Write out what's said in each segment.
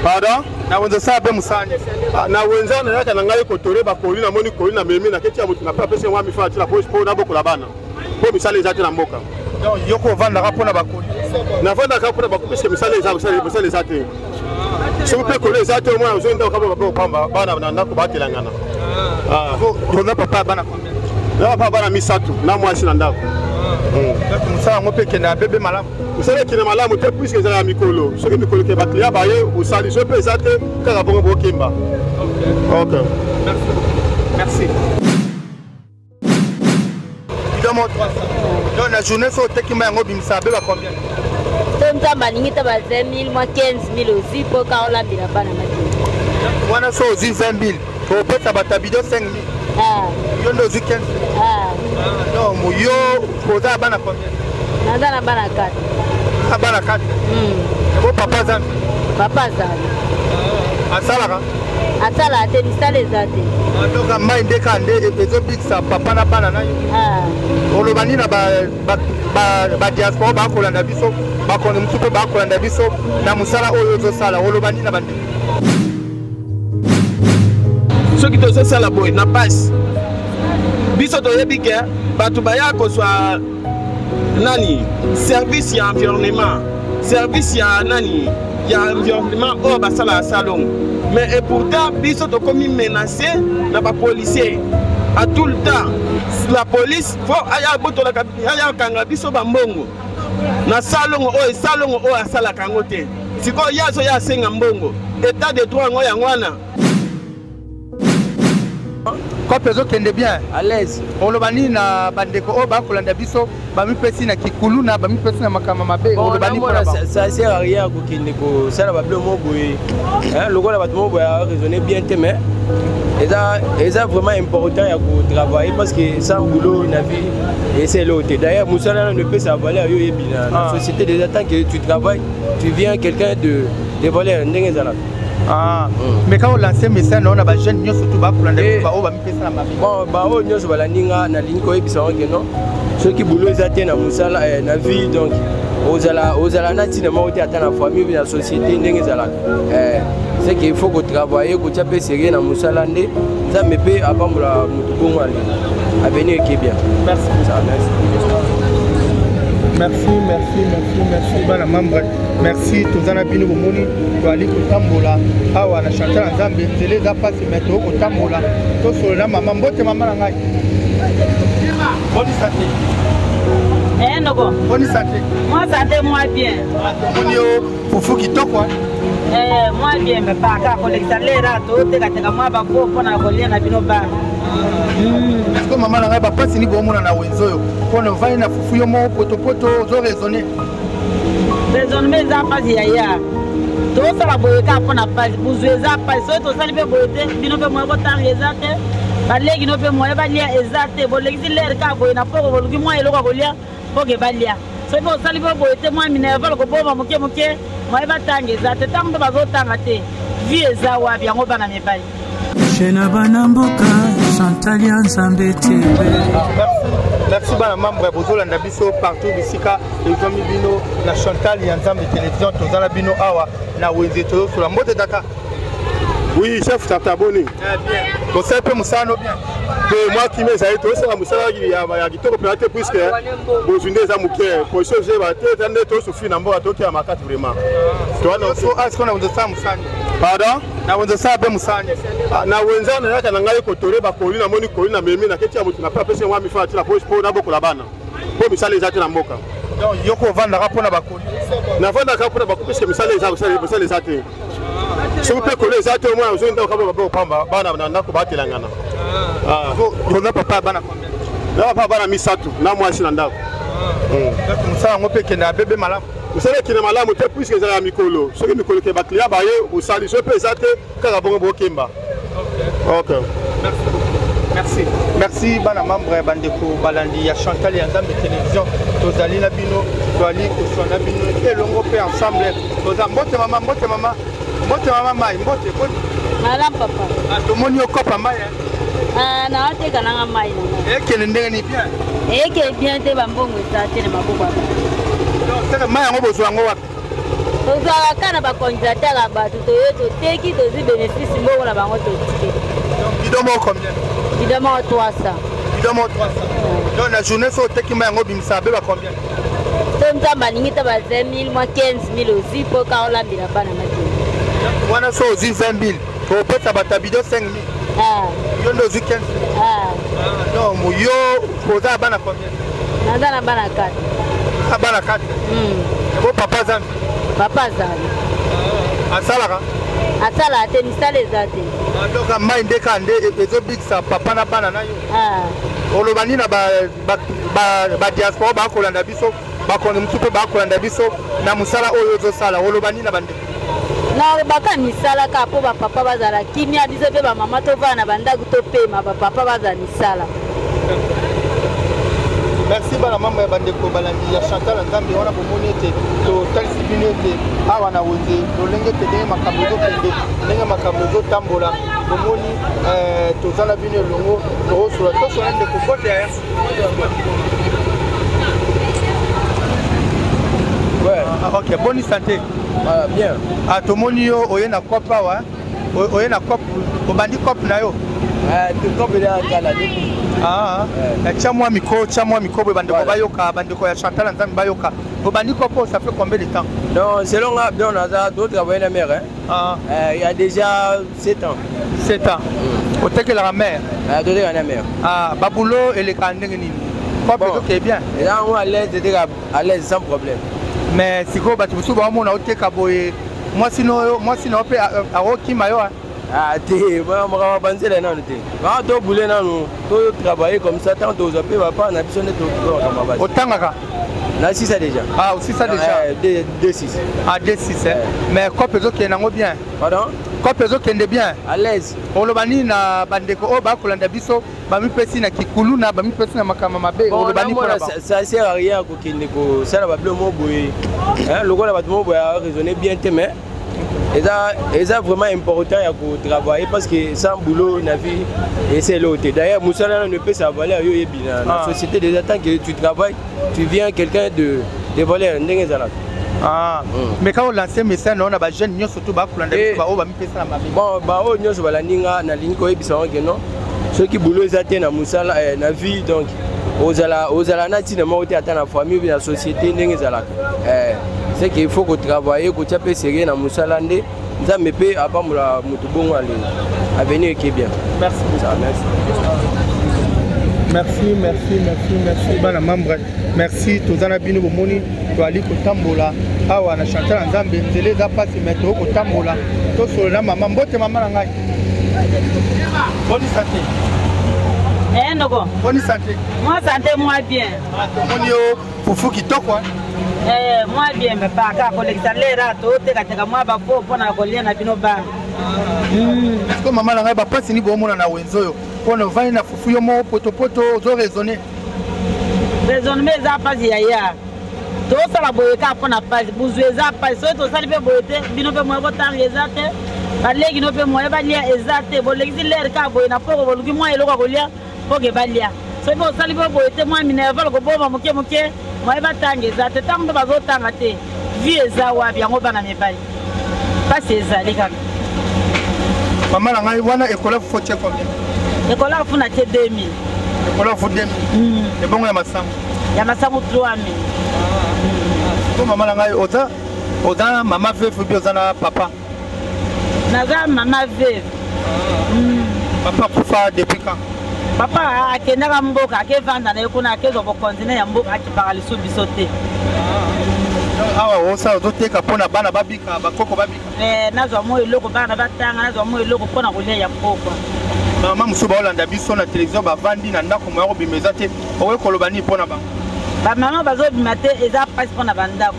Pardon? Na wenza sabe musanye. Na wenza na yaka na ngai kotore ba koli na moni koli na memi na keti ya mutu na pa pese mwa mifa tila po na boko la bana. Po misale ezate na mboka. Donc yoko vanda rapona ba koli. Na vanda ka pona ba ko pese misale ezate. Si vous pouvez coller ezate moi zo nda ka ba pamba bana na ndako batela ngana. On a papa bana combien? Na papa bana misatu na mwasi na ndako. Donc musala ngope kena bebe malamu. Musala kena malamu te puisque ezala mikolo. Soki mikolo ke baklia ba ye osali zo pe ezate kaka bongo bokemba. OK. Merci. Évidemment 300. Donc la journée faut te kimba ngo bimsa beba combien? Tonta baningi ta ba 20 000 moi 15 000 aussi pour ka ola bila bana mati. Wana so aussi 20 000. Pour peta batabido 5 000. Yo ndo aussi 15 000. Non, mo yo poza bana combien? Nanda na bana 4. Ah bana 4. Ko papa zan. Papa zan. Asala Atala ate misale zate. Donc mai ndeka nde ezo biksa papa na bana na yo. Olobani na ba diaspora ba kolanda biso ba kone mtupe ba kolanda biso na musala oyo zo sala olobani na bande. Ce qui te sala boy na passe. Biso to yebike batu baya ko swa nani service ya environnement service ya nani ya environnement o basala salon. Mais et pourtant, biso to komi menacé na ba policier à tout le temps. La police faut aya boto la aya kanga biso ba mbongo. Na salongo o asala kango te. Siko yaso ya senga mbongo. État de droit ngo ya ngwana. Quand peso kende bien à l'aise. Olobani na bandeko o ba kolanda biso ba mipesi na kikulu na ba mipesi na makama mabe olobani pour ça sert à rien ko kende ko sala ba blo mo boye. Hein le gars ba mo boye a raisonner bien te mais eza vraiment important ya ko travailler parce que sans boulot na vie et c'est l'autre. D'ailleurs musala ne peut sa valeur yo yebina. La société déjà tant que tu travailles, tu viens quelqu'un de valeur ndenge zala. Mais quand on lance un message, on a des jeunes qui sont tous les jours. Bon, bah, on est sur la ligne, na ligne quoi, ils sont que non. Ceux qui boulot ils atteignent na musala, na vie donc. Aux ala nati na mauti atteint la famille, la société, n'engé zala. C'est qu'il faut que travailler, que tu appelles sérieux na musala ndé. Ça me paye à part la mutugongo ali. À venir qui est bien. Merci. Merci. Bana membre. Merci tozana bino bomoni to ali kotambola awa na chanter nzambe nzele za passe meto kotambola to sola mama mbote mama na ngai. Bonne santé. Noko. Bonne santé. Moi santé moi bien. Monio fufu kitoko. Moi bien mais pas ka collecter les rato te ka moi ba ko pona ko lia na bino ba. Est-ce que maman na ngai ba passe ni bomona na wenzo yo. Kono vai na fufu yo mo poto zo raisonner. Raisonnement za passe ya. To sala boye ka pona passe buzu za passe so to sala be boye te bino be mo ko tan ezate. Ba legi no be mo ba lia ezate bo legi ler ka boye na poko bo luki mo elo ko lia boke ba lia. So bo sala be boye te mo minerva ko bo ba moke mo ba tan ezate tam ba zo tan te. Vie za wa bi ngo bana me bai. Shena bana mboka Chantalia Nzambe TV. Merci bana membre bozolanda biso partout bisika ezomi bino na Chantalia Nzambe télévision tozala bino awa na wenzeto sur la mode data. Oui, chef Tataboni. Bien. Vous savez peu musano bien. Que moi qui me zaïto c'est la musala ya kitoko plate puisque bozunde za muke pour ce j'ai baté tande to sufi na mboka toki ya makati vraiment. Toi non so est-ce qu'on a besoin de musani? Pardon? Na wenza sabe musani. Na wenza na yaka na ngai kotore ba koli na moni koli na memi na keti ya mutu na pa pese mwa mifa tila po na boko la bana. Po misale ezate na mboka. Donc yoko vanda rapona ba koli. Na vanda ka pona ba puisque misale ezate. Si vous pouvez coller ezate moi zo nda ka ba pamba bana na ndako batela ngana. On a papa bana combien? Na papa bana misatu na mwasi na ndako. Donc musala ngope kena bebe malamu. Musala kena malamu te puisque ezala mikolo. Soki mikolo ke baklia ba ye osali zo pe ezate kaka bongo bokemba. OK. Merci bana membre bandeko balandi ya Chantalia Nzambe télévision tozali na bino toali koswana bino elongo pe ensemble toza mbote mama mai mbote ko Malam papa. Tomoni okopa mai. Na ate kana mai. Ekele ndenge ni bien. Eke bien te bambongo sa te na maboko. Donc c'est mai ngo bozwa ngo wapi? tozalaka kaka na bacongélateur ya bato toye toteki tozwi bénéfice mbongo na bango totike. Bidon moko combien? Bidon moko 300. Bidon moko 300. Donc la journée so oteki ma yango bimisa beba combien? To nzamba ningi ta ba 20 000 moi 15 000 aussi pour ka olambila bana mati. Wana so ozi 20 000 to pesa bata bidon 5 000. Yo ndo ozi 15 000. Non mo yo koza bana combien? Naza na bana 4. Bana 4. Ko papa zambi. Papa zambi. Asalaka? Asala ate misala ezate. Donc mai ndeka nde ezo bikisa papa na bana na yo. Olobani na ba diaspora ba kolanda biso ba koni mtupe ba kolanda biso na musala oyo zo sala olobani na bande. Na baka misala ka po ba papa bazala kimia biso pe ba mama to vana banda to pema ba papa bazala misala. Merci bana mama ya bande ko balandi ya Chantal Nzambe wana bomoni ete to talisi binete awa na wote to lenge te de makambo kende lenge makambo tambola bomoni to zana bino longo to sura to sura de ko bote ya. Ouais, OK, bonne santé. Bien. Ah to moni yo oyena kopa wa oyena kopa obandi kopa na yo. To kopa ya kala de. Chamwa miko bandeko bayoka bandeko ya Chantal Nzambe bayoka obandi kopo ça fait combien de temps? Non, selon bien on a d'autres travailler la mer il y a déjà 7 ans. 7 ans. Au teke la mer. D'autres la mer. Babulo et les kandenge nini. Kopo c'est bien. Et là on à l'aise sans problème. Mais si ko batu suba mo na oteka boye moi sinon pe a okima yo. T'es vraiment pensé là non t'es. Quand tu bouler non tu travailler comme ça tant tu appelles papa on a besoin de tout comme base. Autant là. Là si ça déjà. Aussi ça déjà. D6. D6 mais kopezo qui nango bien. Pardon? Kopezo qui est bien. À l'aise. Olobani na bandeko o ba kolanda biso ba mi pesi na kikulu na ba mi pesi na makama mabe olobani pour là. Ça sert à rien ko kinde ko ça va bleu mo boye. Le gars là va mo boye raisonner bien mais et ça vraiment important à travailler parce que sans boulot na vie et c'est l'autre. D'ailleurs Moussala ne peut savoir là la société déjà tant que tu travailles tu viens quelqu'un de valeur ndenge zala. Mais quand on lance message on a ba jeune nyo surtout ba kulanda ba o ba mi pesa na mabe. Bon ba o nyo so bala ninga na ligne ko ebisa que non ceux qui boulot ezate na Moussala na vie donc ozala na tina mo te ata na famille na société ndenge zala. C'est qu'il faut que travailler, que tu puisses serrer dans Moussala ndé, ça me paye à pas la moutobon à venir qui est bien. Merci beaucoup. Merci. Bana membre. Merci tozana bino bomoni to ali ko tambola awa na Chantal Nzambe nzele za pasi meto ko tambola to solo na mama mbote mama na ngai. Bonne santé. Bonne santé. Moi santé moi bien. Tomoni yo fufu kitoko moi bien mais pas ka collecter lera to teka moi ba ko pona kolia na bino ba. Est-ce que maman na ngai ba pasi ni bomona na wenzo yo pona vai na fufu yo mo poto zo raisonner. Raisonner za pasi ya. To sala boye ka pona pasi buzwe za pasi so to sala be boye bino pe mo ko tangeza te. Balegi no pe mo ba lia ezate bolegi lera ka boye na poko bolugi mo eloko kolia poke balia. So bo sala be boye moi minerval ko boma moke moi ba tangeza te tango ba zo tanga te vie eza wa biango bana mebali pasi ezali kaka mama na ngai wana ekola fo che combien ekola funa te 2000 ekola fo 2000 e bongo ya masango 3000 ko mama na ngai oza mama veuve bi oza na papa naza mama veuve papa kufa depuis quand papa akendaka mboka akevanda na ye kuna akezwa bokonzine ya mboka akipaka lisu biso te awa osa ozoteka mpona bana babika bakoko babika nazwa mo eloko bana batanga nazwa mo eloko mpona kolia ya mboka mama mosusu baolanda biso na televizio bavandi na ndako moya kobima eza te okoki koloba nini mpona bango bamama bazobima te eza mpasi mpona bandako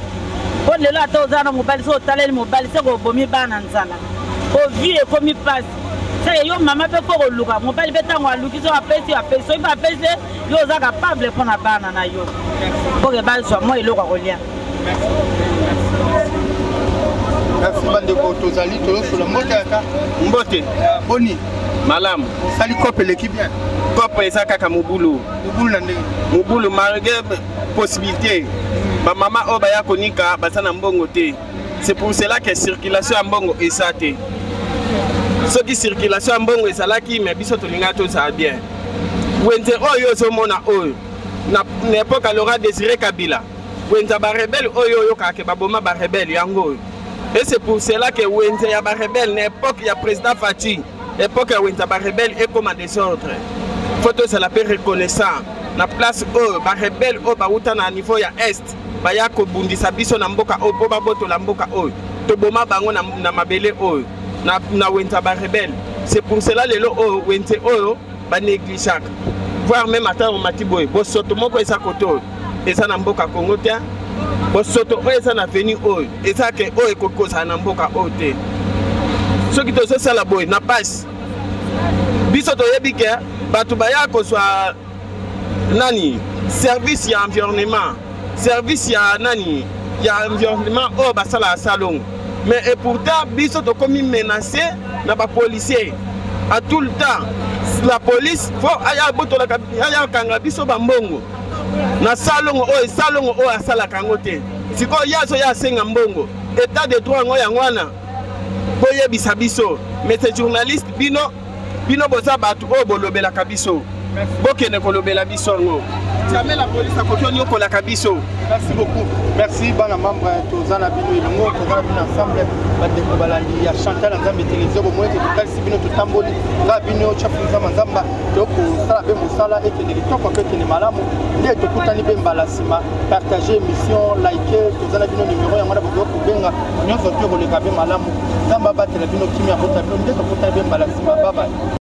mpo lelo ata oza na mobali so otaleli mobali se kobomi bana nzala ovie ekomi mpasi yo mama pe ko luka mobali pe tango aluki so apesi so ifa apesi yo za capable pona bana na yo pour que bal soit moi eloko kolia. Merci bandeko tozali to sur la mbote boni malamu sali kope l'équipe bien kope eza kaka mobulu na ndenge mobulu malgré possibilité ba mama o ba ya konika basana mbongo te C'est pour cela que circulation en bongo est saté. Ce qui circulation en bongo est salaki, mais biso tolinga tout ça bien. Wente oyo zomona oyo. Na l'époque Laurent Désiré Kabila. Wente ba rebelle oyo yo kake baboma ba rebelle yango. Et c'est pour cela que Wente ya ba rebelle l'époque ya président Fati. L'époque ya Wente ba rebelle est comme des autres. Photo ça la paix reconnaissant. Na place oyo ba rebelle oyo ba uta na niveau ya est. Baya ko bundisa biso na mboka oyo po ba boto la mboka oyo. To boma bango na mabele oyo. Na Wente ba rebelle. C'est pour cela lelo oyo Wente oyo ba négligeak. Voir même attendre au Matiboy, Bosoto moko esa koto, esa na mboka Congo te, Bosoto o esa na veni oyo, esa ke oyo ekokosa na mboka oyo te. Soki tozo sala boy na passe. Biso toyebi ke bato baya kozwa nani service ya environnement, service ya nani ya environnement oyo basala salon. Mais et pourtant biso to komi menacé na ba policier à tout le temps. La police faut aya boto la aya kanga biso bambongo na salongo o asala kango te siko yaso ya senga mbongo état de droit ngo yangwana boye bisabiso mais ces journalistes bino boza batu o bolobela kabiso bokene kolobela biso ngo jamais la police a kokioni okola kabiso. Merci beaucoup. Merci bana membre tozana bino ilongo tozana bino ensemble badeko balandi ya Chantal Nzambe télévision bo moye total sibino tutamboli nga bino chapu nzamba nzamba toko sala be musala et que kitoko pe que malamu nde tokutani be mbala sima partager émission liker tozana bino numéro ya mwana bo benga nyonso to ko le kabe malamu nzamba ba télévision kimia bota bino nde tokutani be mbala sima bye bye.